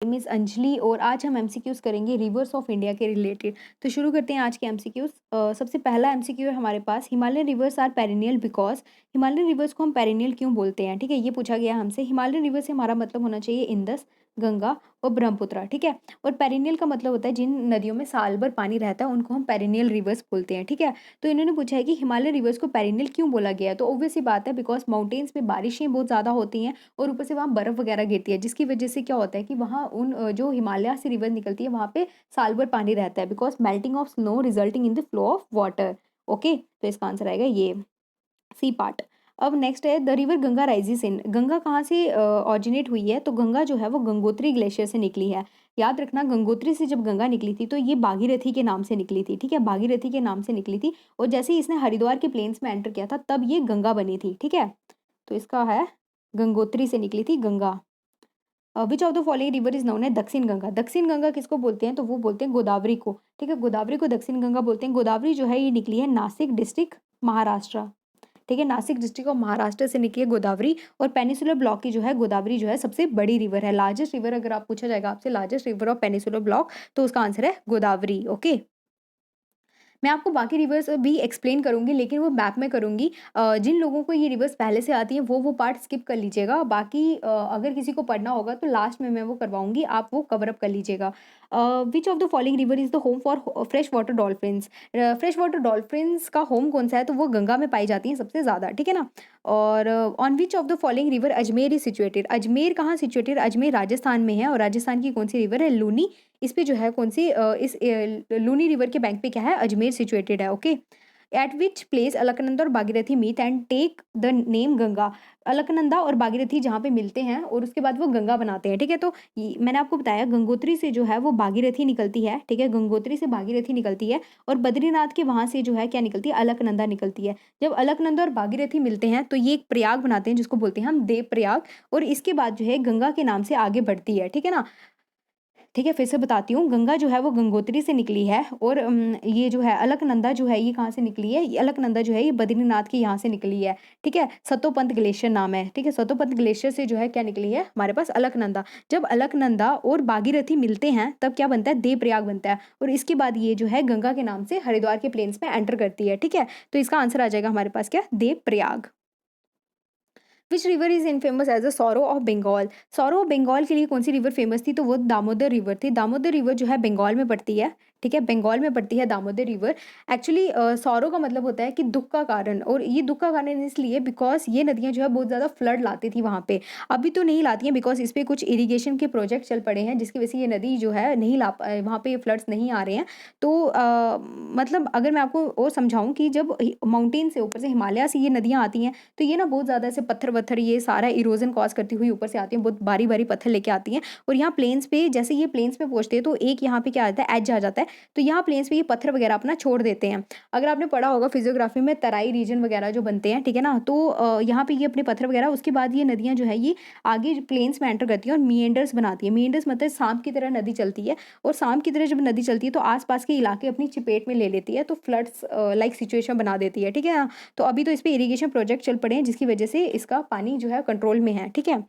Miss Anjali और आज हम एमसीक्यूज करेंगे रिवर्स ऑफ इंडिया के रिलेटेड। तो शुरू करते हैं आज के एमसीक्यूज। सबसे पहला एमसीक्यू है हमारे पास, Himalayan rivers are perennial because. Himalayan rivers को हम पेरिनियल क्यों बोलते हैं? ठीक है, ये पूछा गया हमसे। हिमालयन रिवर से हमारा मतलब होना चाहिए इंदस, गंगा और ब्रह्मपुत्र। ठीक है, और पेरिनियल का मतलब होता है जिन नदियों में साल भर पानी रहता है उनको हम पेरिनियल रिवर्स बोलते हैं। ठीक है, तो इन्होंने पूछा है कि हिमालय रिवर्स को पेरिनियल क्यों बोला गया है। तो ऑब्वियस सी बात है, बिकॉज माउंटेन्स में बारिशें बहुत ज़्यादा होती हैं और ऊपर से वहाँ बर्फ़ वगैरह गिरती है, जिसकी वजह से क्या होता है कि वहाँ जो हिमालय से रिवर निकलती है वहाँ पे साल भर पानी रहता है, because melting of snow resulting in the flow of water. Okay, तो इसका आंसर आएगा ये सी पार्ट। अब नेक्स्ट है द रिवर गंगा राइजिस इन। गंगा कहाँ से ऑरिजिनेट हुई है? तो गंगा जो है वो गंगोत्री ग्लेशियर से निकली है। याद रखना, गंगोत्री से जब गंगा निकली थी तो ये भागीरथी के नाम से निकली थी। ठीक है, भागीरथी के नाम से निकली थी और जैसे ही इसने हरिद्वार के प्लेन्स में एंटर किया था तब ये गंगा बनी थी। ठीक है, तो इसका है गंगोत्री से निकली थी गंगा। विच of the following river is known है दक्षिण गंगा? दक्षिण गंगा किसको बोलते हैं? तो वो बोलते हैं गोदावरी को। ठीक है, गोदावरी को दक्षिण गंगा बोलते हैं। गोदावरी जो है ये निकली है नासिक डिस्ट्रिक्ट, महाराष्ट्र। ठीक है, नासिक डिस्ट्रिक्ट ऑफ महाराष्ट्र से निकली है गोदावरी। और पेनिसुलर ब्लॉक की जो है गोदावरी जो है सबसे बड़ी रिवर है, लार्जेस्ट रिवर। अगर आप पूछा जाएगा आपसे largest river of peninsular block, तो उसका आंसर है गोदावरी। ओके, मैं आपको बाकी रिवर्स भी एक्सप्लेन करूँगी, लेकिन वो मैप में करूँगी। जिन लोगों को ये रिवर्स पहले से आती हैं वो पार्ट स्किप कर लीजिएगा। बाकी अगर किसी को पढ़ना होगा तो लास्ट में मैं वो करवाऊँगी, आप वो कवर अप कर लीजिएगा। Which of the following river is the home for fresh water dolphins? Fresh water dolphins का होम कौन-सा है? तो वो गंगा में पाई जाती हैं सबसे ज़्यादा। ठीक है ना? और on which of the following river Ajmer is situated? Ajmer कहाँ सिचुएटेड? अजमेर राजस्थान में है और राजस्थान की कौन-सी रिवर है? लूनी। इस पे जो है कौन-सी लूनी रिवर के बैंक पे क्या है? अजमेर सिचुएटेड है। Okay. At which place Alaknanda और Bhagirathi meet and take the name Ganga? Alaknanda और भागीरथी जहाँ पे मिलते हैं और उसके बाद वो गंगा बनाते हैं। ठीक है, तो मैंने आपको बताया गंगोत्री से जो है वो भागीरथी निकलती है। ठीक है, गंगोत्री से भागीरथी निकलती है और बद्रीनाथ के वहां से जो है क्या निकलती है? अलकनंदा निकलती है। जब अलकनंदा और भागीरथी मिलते हैं तो ये एक प्रयाग बनाते हैं जिसको बोलते हैं हम देव प्रयाग। और इसके बाद जो है गंगा के नाम से आगे बढ़ती है। ठीक है ना? ठीक है, फिर से बताती हूँ, गंगा जो है वो गंगोत्री से निकली है और ये जो है अलकनंदा जो है ये कहाँ से निकली है? ये अलकनंदा जो है ये बद्रीनाथ के यहाँ से निकली है। ठीक है, सतोपंथ ग्लेशियर नाम है। ठीक है, सतोपंथ ग्लेशियर से जो है क्या निकली है हमारे पास? अलकनंदा। जब अलकनंदा और भागीरथी मिलते हैं तब क्या बनता है? देवप्रयाग बनता है और इसके बाद ये जो है गंगा के नाम से हरिद्वार के प्लेन्स में एंटर करती है। ठीक है, तो इसका आंसर आ जाएगा हमारे पास क्या? Devprayag. Which river is infamous as a sorrow of Bengal? Sorrow of Bengal के लिए कौन सी रिवर फेमस थी? तो वो दामोदर रिवर थी। दामोदर रिवर जो है बंगाल में पड़ती है। ठीक है, बंगाल में पड़ती है दामोदर रिवर। एक्चुअली सौरो का मतलब होता है कि दुख का कारण, और ये दुख का कारण इसलिए बिकॉज ये नदियाँ जो है बहुत ज़्यादा फ्लड लाती थी वहाँ पे। अभी तो नहीं लाती हैं बिकॉज इस पे कुछ इरिगेशन के प्रोजेक्ट चल पड़े हैं जिसकी वजह से ये नदी जो है नहीं वहाँ पे फ्लड्स नहीं आ रहे हैं। तो मतलब अगर मैं आपको और समझाऊं कि जब माउंटेन से ऊपर से हिमालय से ये नदियाँ आती हैं तो ये ना बहुत ज़्यादा ऐसे पत्थर-वत्थर ये सारा इरोज़न कॉज़ करती हुई ऊपर से आती हैं, बहुत भारी-भारी पत्थर लेके आती हैं। और यहाँ प्लेन्स पे जैसे ये प्लेन्स पे पहुँचते हैं तो एक यहाँ पे क्या आता है, एज आ जाता है, तो यहाँ प्लेन्स पे ये पत्थर वगैरह अपना छोड़ देते हैं। अगर आपने पढ़ा होगा फिज़ियोग्राफी में तराई रीजन वगैरह जो बनते हैं, ठीक है ना? तो यहाँ पे ये अपने पत्थर वगैरह उसके बाद ये नदियाँ जो है ये आगे प्लेन्स में एंटर करती हैं और मिएंडर्स बनाती है। मिएंडर्स मतलब सांप की तरह नदी चलती है और सांप की तरह जब नदी चलती है तो आस-पास के इलाके अपनी चपेट में ले लेती है, तो फ्लड्स लाइक सिचुएशन बना देती है, ठीक है? तो अभी तो इस पे इरिगेशन प्रोजेक्ट चल पड़े हैं जिसकी वजह से इसका पानी जो है कंट्रोल में है, ठीक है?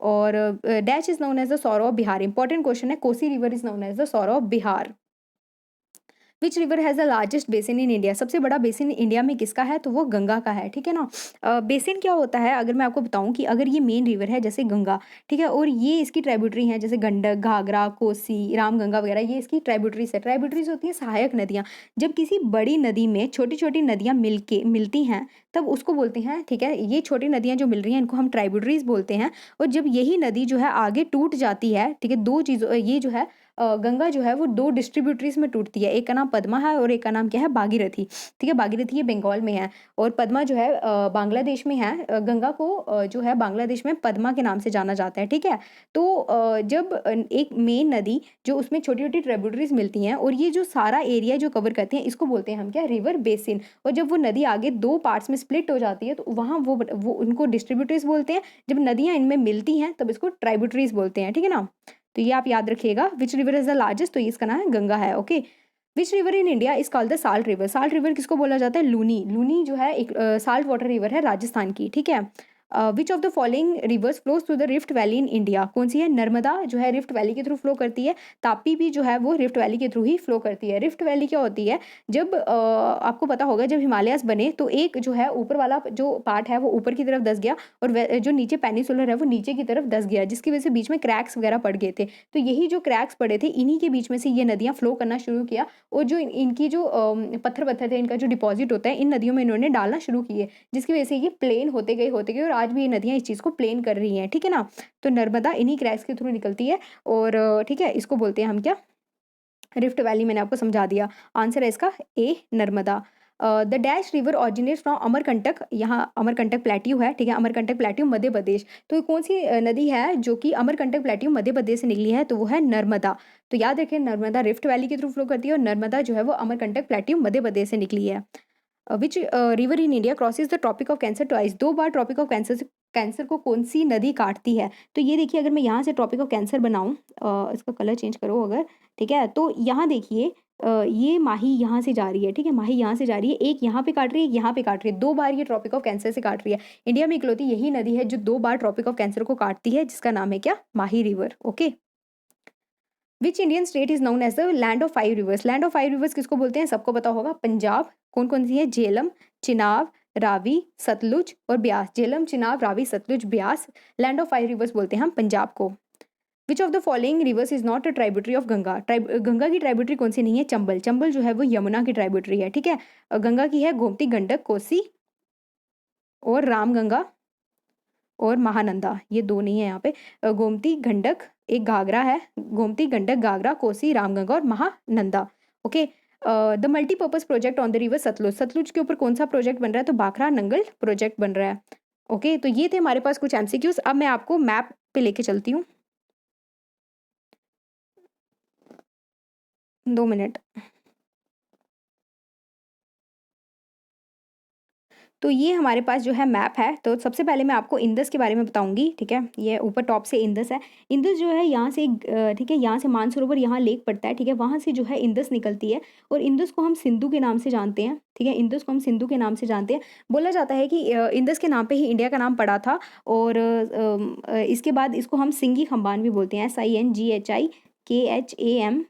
और dash is known as the sorrow of Bihar. Important question है, Kosi river is known as the sorrow of Bihar. Which river has the largest basin in India? सबसे बड़ा बेसिन इंडिया में किसका है? तो वो गंगा का है, ठीक है ना? बेसिन क्या होता है अगर मैं आपको बताऊँ कि अगर ये मेन रिवर है जैसे गंगा, ठीक है? और ये इसकी ट्रिब्यूटरी हैं जैसे गंडक, घाघरा, कोसी, रामगंगा वगैरह, ये इसकी ट्रिब्यूटरीज़ है। ट्रिब्यूटरीज़ होती हैं सहायक नदियाँ। जब किसी बड़ी नदी में छोटी-छोटी नदियाँ मिलती हैं तब उसको बोलते हैं, ठीक है? ये छोटी नदियाँ जो मिल रही हैं इनको हम ट्रिब्यूटरीज़ बोलते हैं। और जब यही नदी जो है आगे टूट जाती है, ठीक है? 2 चीज़ों ये जो है गंगा जो है वो 2 डिस्ट्रिब्यूटरीज़ में टूटती है। एक का नाम पद्मा है और एक का नाम क्या है? भागीरथी, ठीक है? भागीरथी ये बंगाल में है और पद्मा जो है बांग्लादेश में है। गंगा को जो है बांग्लादेश में पद्मा के नाम से जाना जाता है, ठीक है? तो जब एक मेन नदी जो उसमें छोटी-छोटी ट्रिब्यूटरीज़ मिलती हैं और ये जो सारा एरिया जो कवर करते हैं इसको बोलते हैं हम क्या? River basin. और जब वो नदी आगे 2 पार्ट्स में स्प्लिट हो जाती है तो वहाँ वो उनको डिस्ट्रिब्यूटरीज़ बोलते हैं। जब नदियाँ इनमें मिलती हैं तब इसको ट्रिब्यूटरीज़ बोलते हैं, ठीक है ना? तो ये आप याद रखिएगा। Which river is the largest? तो ये इसका नाम है गंगा है, okay. Which river in India is called the salt river? Salt river किसको बोला जाता है? लूनी। लूनी जो है एक साल्ट वाटर रिवर है राजस्थान की, ठीक है। विच of the following reverse flows through the rift valley in India? कौन सी है? नर्मदा जो है रिफ्ट वैली के थ्रू फ्लो करती है, तापी भी जो है वो रिफ्ट वैली के थ्रू ही फ्लो करती है। रिफ्ट वैली क्या होती है? जब आपको पता होगा जब हिमालयास बने तो एक जो है ऊपर वाला जो पार्ट है वो ऊपर की तरफ धस गया और जो नीचे पेनिसुलर है वो नीचे की तरफ धस गया, जिसकी वजह से बीच में क्रैक्स वगैरह पड़ गए थे। तो यही जो क्रैक्स पड़े थे इन्हीं के बीच में से ये नदियाँ फ्लो करना शुरू किया और जो इनकी जो पत्थर थे, इनका जो डिपॉजिट होता है इन नदियों में इन्होंने डालना शुरू किए, जिसकी वजह से ये प्लेन होते गए और आज भी ये नदियाँ इस चीज़ को प्लेन कर रही हैं, ठीक है ना। तो नर्मदा इन्हीं क्रैक्स के थ्रू निकलती है और ठीक है, इसको बोलते हैं हम क्या? Rift valley. मैंने आपको समझा दिया। आंसर है इसका A, Narmada. The dash river originates from Amarkantak, यहाँ अमरकंटक प्लेट्यू है, ठीक है, अमरकंटक प्लेट्यू मध्य प्रदेश। तो ये कौन सी नदी है जो कि अमरकंटक प्लेट्यू मध्य प्रदेश से निकली है? तो वो है नर्मदा। तो याद रखें, नर्मदा रिफ्ट वैली के थ्रू फ्लो करती है और नर्मदा जो है वो अमरकंटक प्लेट्यू मध्य प्रदेश से निकली है। Which river in India crosses the Tropic of Cancer twice? 2 बार ट्रॉपिक ऑफ कैंसर को कौन सी नदी काटती है? तो ये देखिए, अगर मैं यहाँ से ट्रॉपिक ऑफ कैंसर बनाऊँ, इसका कलर चेंज करो अगर, ठीक है, तो यहाँ देखिए ये माही यहाँ से जा रही है, ठीक है, माही यहाँ से जा रही है, एक यहाँ पे काट रही है, एक यहाँ पे काट रही है, 2 बार ये ट्रॉपिक ऑफ कैंसर से काट रही है। इंडिया में इकलौती यही नदी है जो 2 बार ट्रॉपिक ऑफ कैंसर को काटती है, जिसका नाम है क्या? Mahi river. Okay. Which Indian state is known as the land of 5 rivers? Land of 5 rivers किसको बोलते हैं? सबको पता होगा, पंजाब। कौन कौन सी है? झेलम, चिनाब, रावी, सतलुज और Beas. Jhelum, Chenab, Ravi, Sutlej, Beas, land of 5 rivers बोलते हैं हम पंजाब को। Which of the following rivers is not a tributary of Ganga? Ganga की ट्राइब्यूटरी कौन सी नहीं है? चंबल। चंबल जो है वो यमुना की ट्राइब्यूटरी है, ठीक है। गंगा की है गोमती, गंडक, कोसी और रामगंगा और महानंदा, ये 2 नहीं है यहाँ पे। गोमती, गंडक, एक घाघरा है, गोमती, गंडक, घाघरा, कोसी, रामगंगा और Mahananda. Okay. The multipurpose project on the river Sutlej? Sutlej के ऊपर कौन सा प्रोजेक्ट बन रहा है? तो भाखड़ा नंगल प्रोजेक्ट बन रहा है। ओके, तो ये थे हमारे पास कुछ एमसीक्यूज। अब मैं आपको मैप पे लेके चलती हूँ। 2 मिनट। तो ये हमारे पास जो है मैप है। तो सबसे पहले मैं आपको इंदस के बारे में बताऊंगी, ठीक है। ये ऊपर टॉप से इंदस है। इंदस जो है यहाँ से ठीक है, यहाँ से मानसरोवर, यहाँ लेक पड़ता है, ठीक है, वहाँ से जो है इंदस निकलती है और इंदस को हम सिंधु के नाम से जानते हैं, ठीक है। इंदस को हम सिंधु के नाम से जानते हैं। बोला जाता है कि इंदस के नाम पे ही इंडिया का नाम पड़ा था और इसके बाद इसको हम सिंगी खंबान भी बोलते हैं, SINGHIKHAMBAN,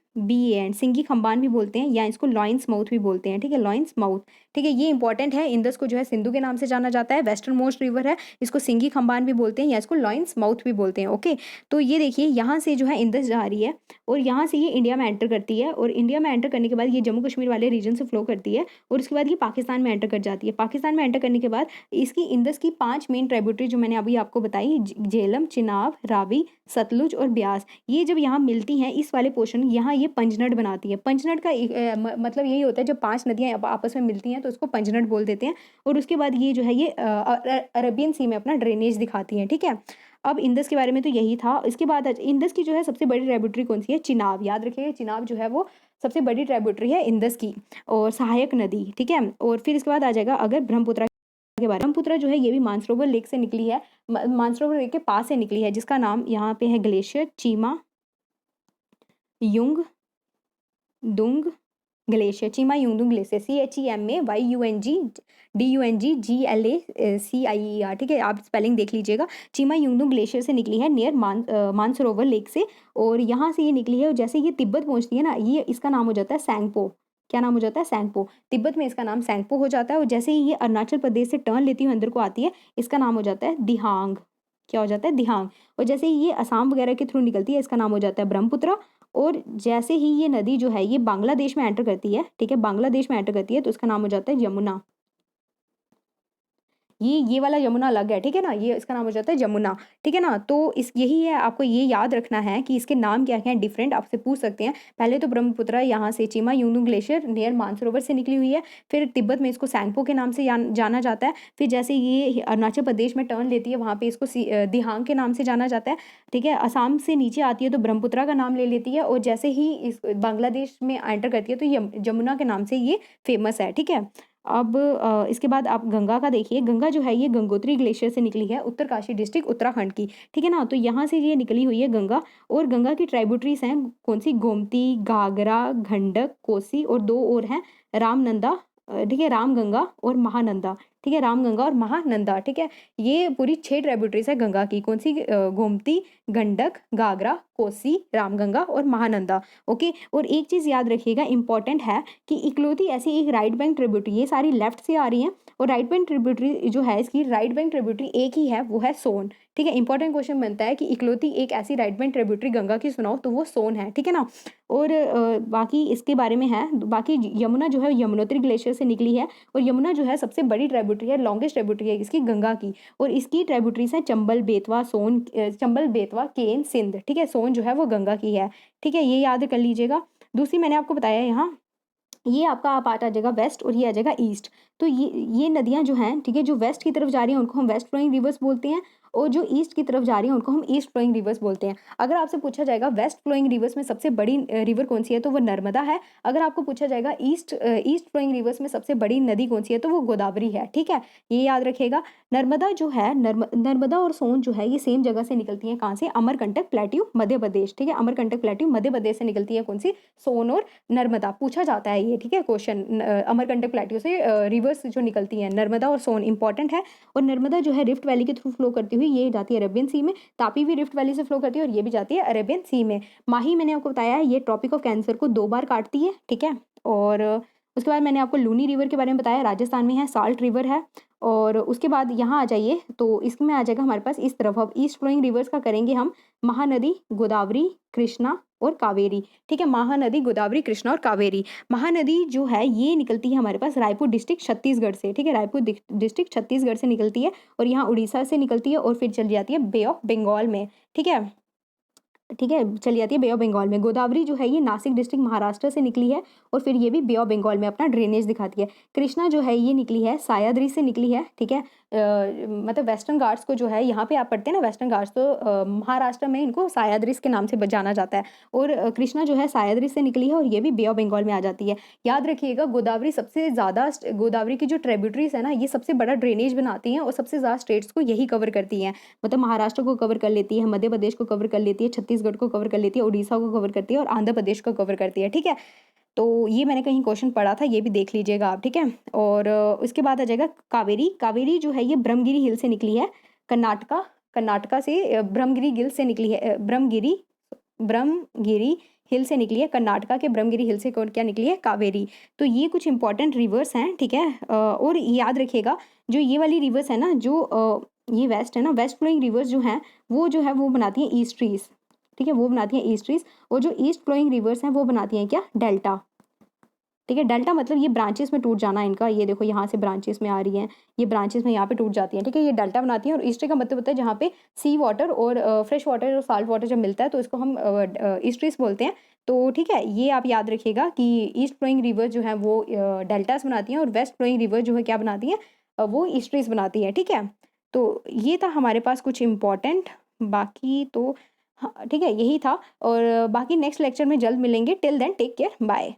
सिंगी खंबान भी बोलते हैं, या इसको लॉयंस माउथ भी बोलते हैं, ठीक है, लॉयंस माउथ, ठीक है। ये इंपॉर्टेंट है। इंदस को जो है सिंधु के नाम से जाना जाता है, वेस्टर्न मोस्ट रिवर है, इसको सिंगी खंबान भी बोलते हैं या इसको लॉयंस माउथ भी बोलते हैं। ओके, तो ये देखिए यहाँ से जो है इंदस जा रही है और यहाँ से ये इंडिया में एंटर करती है और इंडिया में एंटर करने के बाद ये जम्मू कश्मीर वाले रीजन से फ्लो करती है और उसके बाद ये पाकिस्तान में एंटर कर जाती है। पाकिस्तान में एंटर करने के बाद इसकी इंदस की 5 मेन ट्राइब्यूटरी जो मैंने अभी आपको बताई, झेलम, चिनाब, रावी, सतलुज और ब्यास, ये जब यहाँ मिलती हैं इस वाले पोर्शन, यहाँ ये पंजनड बनाती है। पंजनड का मतलब यही होता है, जब 5 नदियाँ आपस में मिलती हैं तो उसको पंजनड बोल देते हैं और उसके बाद ये जो है ये अरबियन सी में अपना ड्रेनेज दिखाती हैं, ठीक है। अब इंदस के बारे में तो यही था। इसके बाद इंदस की जो है सबसे बड़ी ट्राइब्यूटरी कौन सी है? चिनाब। याद रखिएगा, चिनाब जो है वो सबसे बड़ी ट्राइब्यूटरी है इंदस की और सहायक नदी, ठीक है। और फिर इसके बाद आ जाएगा अगर ब्रह्मपुत्र के बारे में। ब्रह्मपुत्र जो है ये भी मानसरोवर लेक से निकली है, मानसरोवर लेक के पास से निकली है, जिसका नाम यहाँ पे है glacier Chemayungdung glacier, Chemayungdung glacier, CHEMAYUNGDUNGGLACIER, ठीक है। आप स्पेलिंग देख लीजिएगा। चीमा युंगदुंग ग्लेशियर से निकली है नियर मानसरोवर लेक से और यहाँ से ये निकली है और जैसे ये तिब्बत पहुँचती है ना, ये इसका नाम हो जाता है सैंगपो। क्या नाम हो जाता है? सैंगपो। तिब्बत में इसका नाम सैंगपो हो जाता है और जैसे ही ये अरुणाचल प्रदेश से टर्न लेती हुई अंदर को आती है, इसका नाम हो जाता है दिहांग। क्या हो जाता है? दिहांग। और जैसे ही ये असम वगैरह के थ्रू निकलती है, इसका नाम हो जाता है ब्रह्मपुत्र। और जैसे ही ये नदी जो है ये बांग्लादेश में एंटर करती है, ठीक है, बांग्लादेश में एंटर करती है तो इसका नाम हो जाता है यमुना। ये वाला यमुना अलग है, ठीक है ना, ये इसका नाम हो जाता है यमुना, ठीक है ना। तो इस यही है, आपको ये याद रखना है कि इसके नाम क्या क्या हैं, डिफरेंट आपसे पूछ सकते हैं। पहले तो ब्रह्मपुत्र यहाँ से चीमा युंगदुंग ग्लेशियर नियर मानसरोवर से निकली हुई है, फिर तिब्बत में इसको सैंगपो के नाम से जाना जाता है, फिर जैसे ये अरुणाचल प्रदेश में टर्न लेती है वहाँ पे इसको दिहांग के नाम से जाना जाता है, ठीक है। असम से नीचे आती है तो ब्रह्मपुत्र का नाम ले लेती है और जैसे ही इस बांग्लादेश में एंटर करती है तो यमुना के नाम से ये फेमस है, ठीक है। अब इसके बाद आप गंगा का देखिए। गंगा जो है ये गंगोत्री ग्लेशियर से निकली है, उत्तरकाशी डिस्ट्रिक्ट उत्तराखंड की, ठीक है ना। तो यहाँ से ये निकली हुई है गंगा और गंगा की ट्राइब्यूटरीज हैं कौन सी? गोमती, घाघरा, गंडक, कोसी और 2 और हैं रामनंदा, ठीक है, रामगंगा और महानंदा, ठीक है, रामगंगा और महानंदा, ठीक है। ये पूरी 6 ट्रिब्यूटरीज है गंगा की, कौन सी? गोमती, गंडक, घाघरा, कोसी, रामगंगा और महानंदा। ओके, और एक चीज़ याद रखिएगा इंपॉर्टेंट है कि इकलौती ऐसी एक राइट बैंक ट्रिब्यूटरी, ये सारी लेफ्ट से आ रही हैं और राइट बैंक ट्रिब्यूटरी जो है इसकी राइट बैंक ट्रिब्यूटरी एक ही है, वो है सोन, ठीक है। इंपॉर्टेंट क्वेश्चन बनता है कि इकलौती एक ऐसी राइट बैंक ट्रिब्यूटरी गंगा की सुनाओ, तो वो सोन है, ठीक है ना। और बाकी इसके बारे में है, बाकी यमुना जो है यमुनोत्री ग्लेशियर से निकली है और यमुना जो है सबसे बड़ी ट्रिब्यूटरी है, लॉन्गेस्ट ट्रिब्यूटरी है इसकी गंगा की, और इसकी ट्रिब्यूटरीज हैं चंबल, बेतवा, सोन, चंबल, बेतवा, केन, सिंध, ठीक है। सोन जो है वो गंगा की है, ठीक है, ये याद कर लीजिएगा। दूसरी मैंने आपको बताया यहाँ, ये आपका पार्ट आ जाएगा वेस्ट और ये आ जाएगा ईस्ट। तो ये नदियाँ जो हैं, ठीक है, जो वेस्ट की तरफ जा रही हैं उनको हम वेस्ट फ्लोइंग रिवर्स बोलते हैं और जो ईस्ट की तरफ जा रही हैं उनको हम ईस्ट फ्लोइंग रिवर्स बोलते हैं। अगर आपसे पूछा जाएगा वेस्ट फ्लोइंग रिवर्स में सबसे बड़ी रिवर कौन सी है, तो वो नर्मदा है। अगर आपको पूछा जाएगा ईस्ट फ्लोइंग रिवर्स में सबसे बड़ी नदी कौन सी है, तो वो गोदावरी है, ठीक है, ये याद रखिएगा। नर्मदा जो है, नर्मदा और सोन जो है ये सेम जगह से निकलती हैं, कहाँ से? अमरकंटक प्लेट्यू मध्य प्रदेश, ठीक है, अमरकंटक प्लेट्यू मध्य प्रदेश से निकलती है कौन सी? सोन और नर्मदा, पूछा जाता है ये, ठीक है, क्वेश्चन। अमरकंटक प्लेट्यू से रिवर्स जो निकलती हैं नर्मदा और सोन, इंपॉर्टेंट है। और नर्मदा जो है रिफ्ट वैली के थ्रू फ्लो करती हुई ये जाती है अरेबियन सी में, तापी भी रिफ्ट वैली से फ्लो करती है और ये भी जाती है अरेबियन सी में। माही मैंने आपको बताया है ये ट्रॉपिक ऑफ कैंसर को 2 बार काटती है, ठीक है। और उसके बाद मैंने आपको लूनी रिवर के बारे में बताया, राजस्थान में है, साल्ट रिवर है। और उसके बाद यहाँ आ जाइए तो इसमें आ जाएगा हमारे पास इस तरफ, अब ईस्ट फ्लोइंग रिवर्स का करेंगे हम, महानदी, गोदावरी, कृष्णा और कावेरी, ठीक है, महानदी, गोदावरी, कृष्णा और कावेरी। महानदी जो है ये निकलती है हमारे पास रायपुर डिस्ट्रिक्ट छत्तीसगढ़ से, ठीक है, रायपुर डिस्ट्रिक्ट छत्तीसगढ़ से निकलती है और यहाँ उड़ीसा से निकलती है और फिर चली जाती है बे ऑफ बंगाल में, ठीक है, ठीक है, चली जाती है बे ऑफ बंगाल में। गोदावरी जो है ये नासिक डिस्ट्रिक्ट महाराष्ट्र से निकली है और फिर ये भी बे ऑफ बंगाल में अपना ड्रेनेज दिखाती है। कृष्णा जो है ये निकली है सह्याद्री से निकली है, ठीक है, मतलब वेस्टर्न घाट्स को जो है यहाँ पे आप पढ़ते हैं ना वेस्टर्न घाट्स, तो महाराष्ट्र में इनको सह्याद्री के नाम से जाना जाता है। और कृष्णा जो है सह्याद्री से निकली है और ये भी बे ऑफ बंगाल में आ जाती है। याद रखिएगा गोदावरी सबसे ज़्यादा, गोदावरी की जो ट्रिब्यूटरीज है ना ये सबसे बड़ा ड्रेनेज बनाती हैं और सबसे ज़्यादा स्टेट्स को यही कवर करती हैं, मतलब महाराष्ट्र को कवर कर लेती है, मध्य प्रदेश को कवर कर लेती है, छत्तीसगढ़ को कवर कर लेती है, उड़ीसा को कवर करती है और आंध्र प्रदेश को कवर करती है, ठीक है। तो ये मैंने कहीं क्वेश्चन पढ़ा था, ये भी देख लीजिएगा आप, ठीक है। और उसके बाद आ जाएगा कावेरी। कावेरी जो है ये ब्रह्मगिरी हिल से निकली है, कर्नाटका से ब्रह्मगिरी हिल से निकली है, ब्रह्मगिरी हिल से निकली है, कर्नाटका के ब्रह्मगिरी हिल से कौन क्या निकली है? कावेरी। तो ये कुछ इंपॉर्टेंट रिवर्स हैं, ठीक है। और याद रखिएगा जो ये वाली रिवर्स है ना, जो ये वेस्ट है ना, वेस्ट फ्लोइंग रिवर्स जो हैं वो बनाती हैं ईस्ट्रीज, ठीक है, वो बनाती हैं ईस्ट्रीज। और जो ईस्ट फ्लोइंग रिवर्स हैं वो बनाती हैं क्या? डेल्टा, ठीक है। डेल्टा मतलब ये ब्रांचेस में टूट जाना इनका, ये देखो यहाँ से ब्रांचेस में आ रही हैं, ये ब्रांचेस में यहाँ पे टूट जाती हैं, ठीक है, ये डेल्टा बनाती हैं। और ईस्ट्री का मतलब होता है जहाँ पे सी वाटर और फ्रेश वाटर और साल्ट वाटर जब मिलता है तो इसको हम ईस्ट्रीज बोलते हैं। तो ठीक है, ये आप याद रखिएगा कि ईस्ट फ्लोइंग रिवर जो है वो डेल्टास बनाती हैं और वेस्ट फ्लोइंग रिवर जो है क्या बनाती हैं? वो ईस्ट्रीज बनाती हैं, ठीक है। तो ये था हमारे पास कुछ इम्पॉर्टेंट, बाकी तो हाँ ठीक है यही था। और बाकी नेक्स्ट लेक्चर में जल्द मिलेंगे, till then take care, bye.